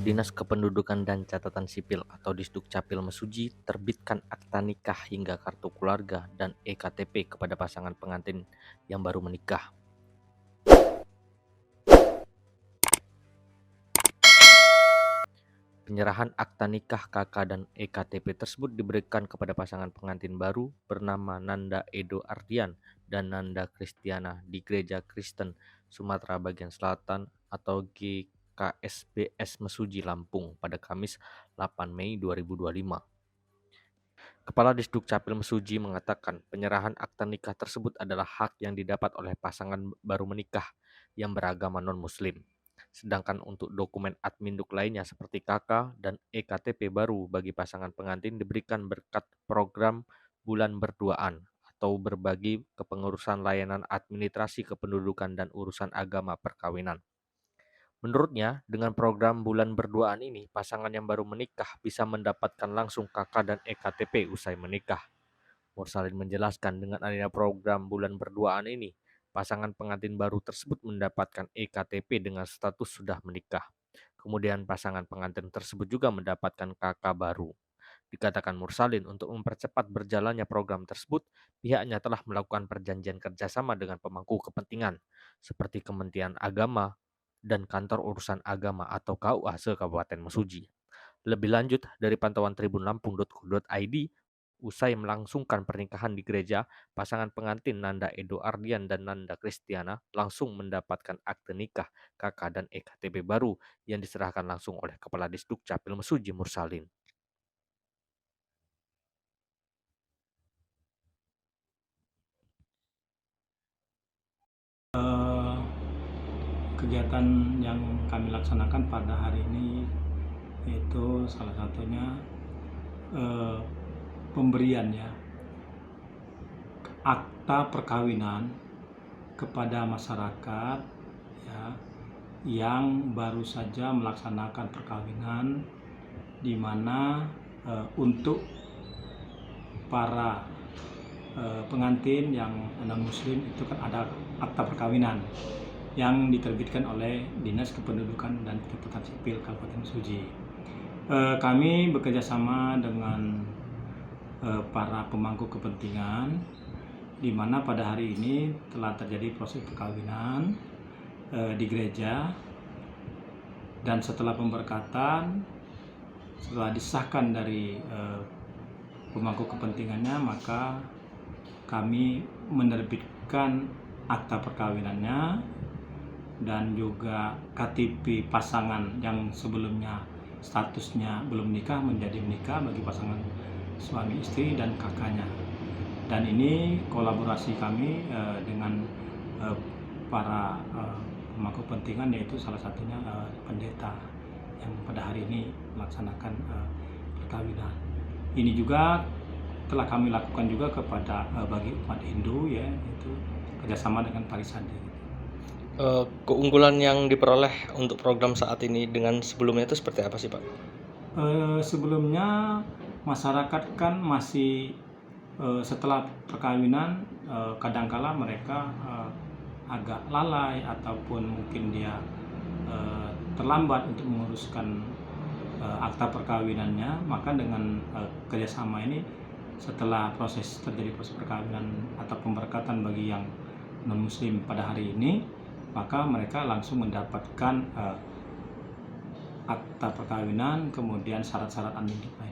Dinas Kependudukan dan Catatan Sipil atau Disdukcapil Mesuji terbitkan akta nikah hingga kartu keluarga dan EKTP kepada pasangan pengantin yang baru menikah. Penyerahan akta nikah KK dan EKTP tersebut diberikan kepada pasangan pengantin baru bernama Nanda Edo Ardian dan Nanda Kristiana di Gereja Kristen Sumatera Bagian Selatan atau GKSBS Mesuji Lampung pada Kamis 8 Mei 2025. Kepala Disdukcapil Mesuji mengatakan penyerahan akta nikah tersebut adalah hak yang didapat oleh pasangan baru menikah yang beragama non-muslim. Sedangkan untuk dokumen adminduk lainnya seperti KK dan EKTP baru bagi pasangan pengantin diberikan berkat program bulan berduaan atau berbagi kepengurusan layanan administrasi kependudukan dan urusan agama perkawinan. Menurutnya, dengan program bulan berduaan ini, pasangan yang baru menikah bisa mendapatkan langsung KK dan EKTP usai menikah. Mursalin menjelaskan dengan adanya program bulan berduaan ini, pasangan pengantin baru tersebut mendapatkan EKTP dengan status sudah menikah. Kemudian pasangan pengantin tersebut juga mendapatkan KK baru. Dikatakan Mursalin untuk mempercepat berjalannya program tersebut, pihaknya telah melakukan perjanjian kerjasama dengan pemangku kepentingan, seperti Kementerian Agama dan Kantor Urusan Agama atau KUA se-Kabupaten Mesuji. Lebih lanjut, dari pantauan tribunlampung.co.id, usai melangsungkan pernikahan di gereja, pasangan pengantin Nanda Edo Ardian dan Nanda Kristiana langsung mendapatkan akte nikah, KK dan EKTP baru yang diserahkan langsung oleh Kepala Disdukcapil Mesuji Mursalin. Kegiatan yang kami laksanakan pada hari ini yaitu salah satunya pemberian akta perkawinan kepada masyarakat ya, yang baru saja melaksanakan perkawinan, di mana untuk para pengantin yang non muslim itu kan ada akta perkawinan yang diterbitkan oleh Dinas Kependudukan dan Catatan Sipil Kabupaten Mesuji. Kami bekerja sama dengan para pemangku kepentingan, di mana pada hari ini telah terjadi proses perkawinan di gereja, dan setelah pemberkatan, setelah disahkan dari pemangku kepentingannya, maka kami menerbitkan akta perkawinannya dan juga KTP pasangan yang sebelumnya statusnya belum menikah menjadi menikah bagi pasangan suami istri dan kakaknya. Dan ini kolaborasi kami dengan para pemangku kepentingan, yaitu salah satunya pendeta yang pada hari ini melaksanakan perkawinan. Ini juga telah kami lakukan juga kepada bagi umat Hindu, yaitu kerjasama dengan Parisade. Keunggulan yang diperoleh untuk program saat ini dengan sebelumnya itu seperti apa sih, Pak? Sebelumnya masyarakat kan masih setelah perkawinan kadangkala mereka agak lalai ataupun mungkin dia terlambat untuk menguruskan akta perkawinannya. Maka dengan kerjasama ini, setelah terjadi proses perkawinan atau pemberkatan bagi yang non muslim pada hari ini, maka mereka langsung mendapatkan akta perkawinan, kemudian syarat-syarat administratif lain.